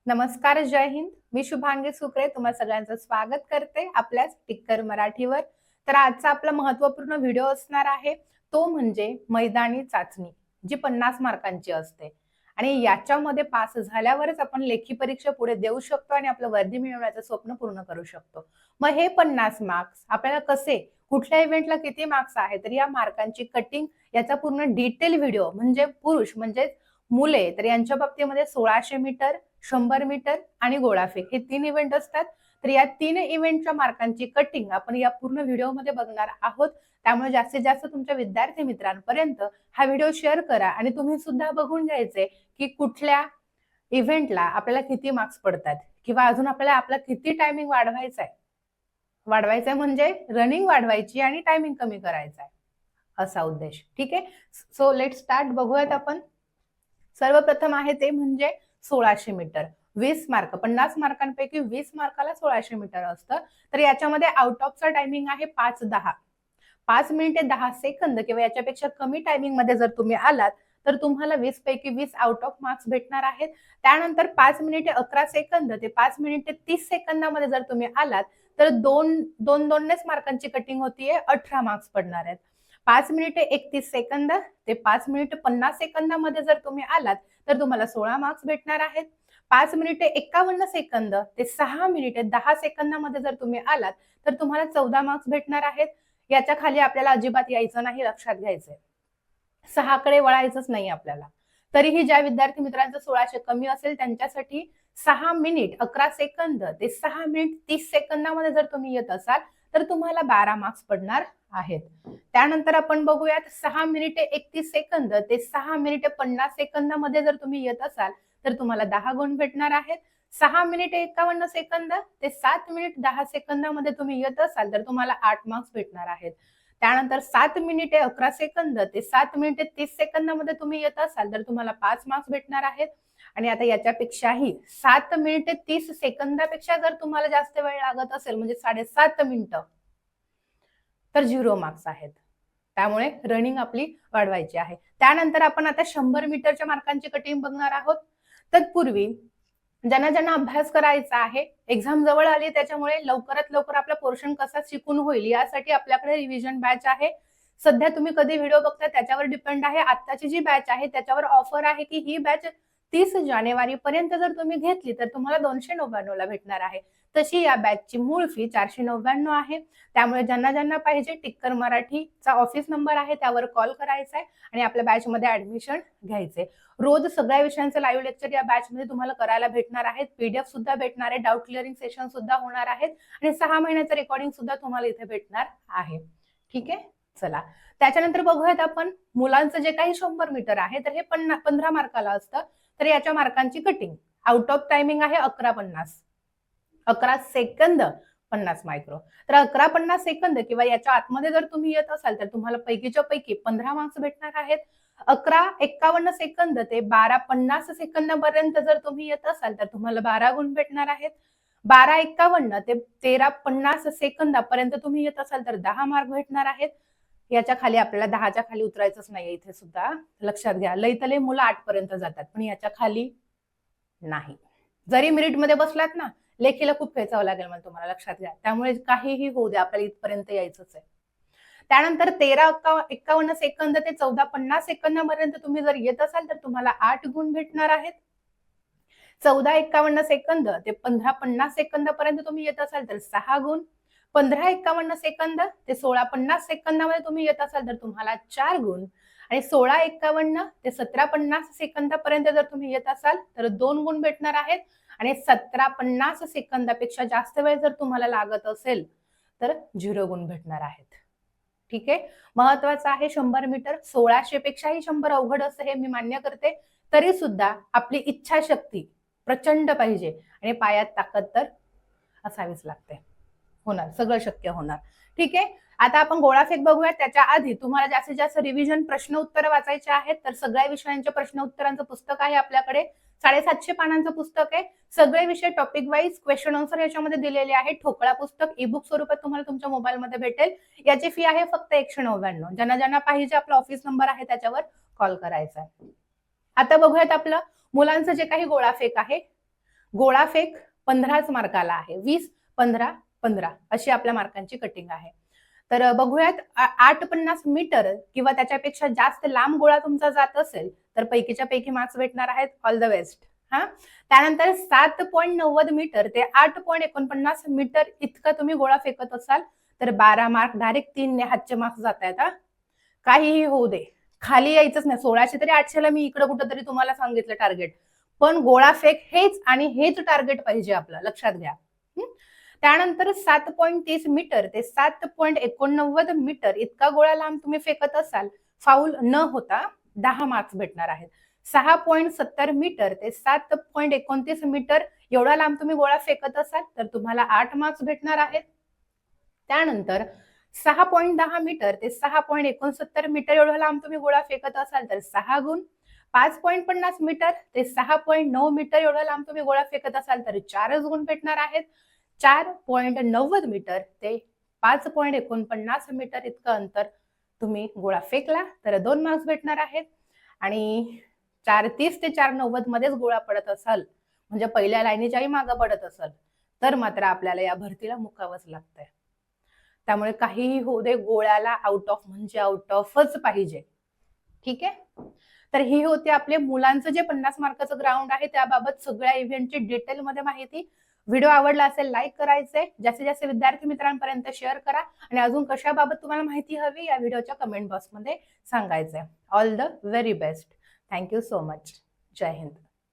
नमस्कार, जय हिंद. मी शुभांगी सुकरे तुम्हा सगळ्यांचं स्वागत करते आपल्याच टिक्कर मराठीवर. तर आजचा आपला महत्त्वपूर्ण व्हिडिओ असणार आहे तो म्हणजे मैदानी चाचणी, जी 50 मार्कांची असते आणि याच्यामध्ये पास झाल्यावरच आपण लेखी परीक्षा पुढे देऊ शकतो आणि आपलं वर्दी मिळवण्याचं स्वप्न पूर्ण करू शकतो. मग हे 50 मार्क्स आपल्याला कसे, कुठल्या इव्हेंटला किती मार्क्स आहे, तर या मार्कांची कटिंग याचा पूर्ण डिटेल व्हिडिओ म्हणजे पुरुष म्हणजे मुले तर यांच्या बाबतीमध्ये 1600 मीटर, 100 मीटर आणि गोळाफेक हे 3 इव्हेंट असतात. तर या 3 इव्हेंटच्या मार्कांची कटिंग आपण या पूर्ण व्हिडिओमध्ये बघणार आहोत. त्यामुळे जास्तीत जास्त तुमच्या विद्यार्थी मित्रांपर्यंत हा व्हिडिओ शेअर करा आणि तुम्ही सुद्धा बघून घ्यायचे की कुठल्या इव्हेंटला आपल्याला किती मार्क्स पडतात किंवा अजून आपल्याला आपला किती टायमिंग वाढवायचा आहे म्हणजे रनिंग वाढवायची आणि टायमिंग कमी करायचा आहे असा उद्देश. ठीक आहे, सो लेट स्टार्ट. बघूयात आपण. सर्वप्रथम आहे ते म्हणजे 1600 मीटर. 20 मार्क, 50 मार्कांपैकी 20 मार्काला 1600 मीटर असतं. तर याच्यामध्ये आउट ऑफचा टायमिंग आहे 5:10. 5 मिनिटे 10 सेकंद किंवा याच्यापेक्षा कमी टायमिंग मध्ये जर तुम्ही आलात तर तुम्हाला 20 पैकी 20 आउट ऑफ मार्क्स भेटणार आहेत. त्यानंतर 5 मिनिटे 11 सेकंद ते 5 मिनिटे 30 सेकंदामध्ये जर तुम्ही आलात तर दोनच मार्कांची कटिंग होतीये, 18 मार्क्स पडणार आहेत. 5 मिनिटे 31 सेकंद ते 5 मिनिटे 50 सेकंदामध्ये जर तुम्ही आलात तर तुम्हाला 16 मार्क्स भेटणार आहेत. 5 मिनिटे 51 सेकंद ते 6 मिनिटे 10 सेकंदामध्ये जर तुम्ही आलात तर तुम्हाला 14 मार्क्स भेटणार आहेत. याच्या खाली आपल्याला अजिबात यायचं नाही, लक्षात घ्यायचंय. 6 कडे वळायचंच नाही आपल्याला. तरीही ज्या विद्यार्थी मित्रांचं 1600 कमी असेल त्यांच्यासाठी 6 मिनिट 11 सेकंद ते 6 मिनिट 30 सेकंदामध्ये जर तुम्ही येत असाल तर तुम्हाला 12 मार्क्स पडणार आहेत. त्यानंतर आपण बघूयात 6 मिनिटे 31 सेकंद ते 6 मिनिटे 50 सेकंदामध्ये जर तुम्ही येत असाल तर तुम्हाला 10 गुण भेटणार आहेत. 6 मिनिटे 51 सेकंद ते 7 मिनिट 10 सेकंदामध्ये तुम्ही येत असाल तर तुम्हाला 8 मार्क्स भेटणार आहेत. त्यानंतर 7 मिनिटे 11 सेकंद ते 7 मिनिटे 30 सेकंदामध्ये तुम्ही येत असाल तर तुम्हाला 5 मार्क्स भेटणार आहेत. आणि आता याच्यापेक्षाही 7 मिनिटे 30 सेकंदापेक्षा जर तुम्हाला जास्त वेळ लागत असेल म्हणजे 7.5 मिनिटं तर 0 मार्क्स आहेत. त्यामुळे रनिंग आपली वाढवायची आहे. त्यानंतर आपण आता 100 मीटरच्या मार्कांची कटिंग बघणार आहोत. तत्पूर्वी ज्यांना अभ्यास करायचा आहे, एक्झाम जवळ आली त्याच्यामुळे लवकरात लवकर आपला पोर्शन कसा शिकून होईल यासाठी आपल्याकडे रिव्हिजन बॅच आहे. सध्या तुम्ही कधी व्हिडिओ बघता त्याच्यावर डिपेंड आहे. आत्ताची जी बॅच आहे त्याच्यावर ऑफर आहे की ही बॅच 30 जानेवारी पर्यंत जर तुम्ही घेतली तर तुम्हाला 299 ला भेटणार आहे. तशी या बॅचची मूळ फी 499 आहे. त्यामुळे ज्यांना पाहिजे टिक्कर मराठीचा ऑफिस नंबर आहे त्यावर कॉल करायचा आहे आणि आपल्या बॅच मध्ये ऍडमिशन घ्यायचे. रोज सगळ्या विषयांचं लाईव्ह लेक्चर या बॅच मध्ये तुम्हाला करायला भेटणार आहेत. पीडीएफ सुद्धा भेटणार आहे, डाऊट क्लिअरिंग सेशन सुद्धा होणार आहेत आणि 6 महिन्याचं रेकॉर्डिंग सुद्धा तुम्हाला इथे भेटणार आहे. ठीक आहे, चला त्याच्यानंतर बघूयात आपण मुलांचं जे काही 100 मीटर आहे तर हे 15 मार्काला असतं. तर याच्या मार्कांची कटिंग आउट ऑफ टायमिंग आहे 11 सेकंद 50 मायक्रो. तर 11-50 सेकंद किंवा याच्या आतमध्ये जर तुम्ही येत असाल तर तुम्हाला पैकीच्या पैकी 15 मार्क्स भेटणार आहेत. 11:51 सेकंद ते 12:50 सेकंदापर्यंत जर तुम्ही येत असाल तर तुम्हाला 12 गुण भेटणार आहेत. 12:51 ते 13:50 सेकंदापर्यंत तुम्ही येत असाल तर 10 मार्क भेटणार आहेत. याच्या खाली आपल्याला 10च्या खाली उतरायचंच नाही. इथे सुद्धा लक्षात घ्या, लई मुलं 8 पर्यंत जातात पण याच्या खाली नाही. जरी मेरिट मध्ये बसलात ना, लेखीला खूप खेचावं लागेल मला, तुम्हाला लक्षात घ्या. त्यामुळे काहीही होऊ दे आपल्याला इथपर्यंत यायचंच आहे. त्यानंतर 13:51 सेकंद ते 14:50 सेकंदापर्यंत तुम्ही जर येत असाल तर तुम्हाला 8 गुण भेटणार आहेत. 14:51 सेकंद ते 15:50 सेकंदापर्यंत तुम्ही येत असाल तर 6 गुण. 15:51 सेकंद ते 16:50 सेकंदामध्ये तुम्ही येत असाल तर तुम्हाला 4 गुण आणि 16:51 ते 17:50 सेकंदापर्यंत जर तुम्ही येत असाल तर 2 गुण भेटणार आहेत आणि 17:50 सेकंदापेक्षा जास्त वेळ जर तुम्हाला लागत असेल तर 0 गुण भेटणार आहेत. ठीक आहे, महत्वाचं आहे 100 मीटर. 1600 पेक्षाही 100 अवघड असं हे मी मान्य करते. तरी सुद्धा आपली इच्छाशक्ती प्रचंड पाहिजे आणि पायात ताकद तर असावीच लागते. होणार, सगळं शक्य होणार. ठीक आहे, आता आपण गोळाफेक बघूया. त्याच्या आधी तुम्हाला जास्तीत जास्त रिव्हिजन प्रश्न उत्तर वाचायचे आहेत. तर सगळ्या विषयांच्या प्रश्न उत्तरांचं पुस्तक आहे आपल्याकडे. 750 पानांचं पुस्तक आहे. सगळे विषय टॉपिक वाईज क्वेश्चन आन्सर याच्यामध्ये दिलेले आहे. ठोकळा पुस्तक ई-बुक स्वरूपात तुम्हाला तुमच्या मोबाईल मध्ये भेटेल. याची फी आहे फक्त 199. ज्यांना पाहिजे आपला ऑफिस नंबर आहे त्याच्यावर कॉल करायचा आहे. आता बघूयात आपलं मुलांचं जे काही गोळाफेक आहे. गोळाफेक 15च मार्काला आहे. 20, 15, 15 अशी आपल्या मार्कांची कटिंग आहे. तर बघूयात 850 मीटर किंवा त्याच्यापेक्षा जास्त लांब गोळा तुमचा जात असेल तर पैकीच्या पैकी मार्क्स भेटणार आहेत. All the best. हा, त्यानंतर 7.90 मीटर ते 8.49 मीटर इतका तुम्ही गोळा फेकत असाल तर 12 मार्क डायरेक्ट 3 ने हातचे मार्क्स जात आहेत. हा, काहीही होऊ दे, खाली यायचंच नाही. 1600 तरी 800ला मी इकडे कुठंतरी तुम्हाला सांगितलं टार्गेट, पण गोळा फेक हेच आणि हेच टार्गेट पाहिजे आपलं, लक्षात घ्या. त्यानंतर 7.30 मीटर ते 7.89 मीटर इतका गोळा लांब तुम्ही फेकत असाल फाऊल न होता 10 मार्क्स भेटणार आहेत. 6.70 मीटर ते 7.29 मीटर एवढा लांब तुम्ही गोळा फेकत असाल तर तुम्हाला 8 मार्क्स भेटणार आहेत. त्यानंतर 6.10 मीटर ते 6.69 मीटर एवढा लांब तुम्ही गोळा फेकत असाल तर 6 गुण. 5.50 मीटर ते 6.9 मीटर एवढा लांब तुम्ही गोळा फेकत असाल तर 4 गुण भेटणार आहेत. 4.90 मीटर ते 5.49 मीटर इतकं अंतर तुम्ही गोळा फेकला तर 2 मार्क्स भेटणार आहेत. आणि 4.30 ते 4.90 मध्येच गोळा पडत असाल म्हणजे पहिल्या लाईनीच्याही मागे पडत असाल तर मात्र आपल्याला या भरतीला मुकावंच लागतंय. त्यामुळे काहीही होऊ दे, गोळ्याला आउट ऑफ म्हणजे आउट ऑफच पाहिजे. ठीक आहे. तर ही होती आपले मुलांचं जे 50 मार्काचं ग्राउंड आहे त्याबाबत सगळ्या इव्हेंटची डिटेलमध्ये माहिती. व्हिडिओ आवडला असेल लाईक करायचंय, जास्तीत जास्त विद्यार्थी मित्रांपर्यंत शेअर करा आणि अजून कशाबाबत तुम्हाला माहिती हवी या व्हिडिओच्या कमेंट बॉक्समध्ये सांगायचंय. All the very best. Thank you so much. Jai Hind.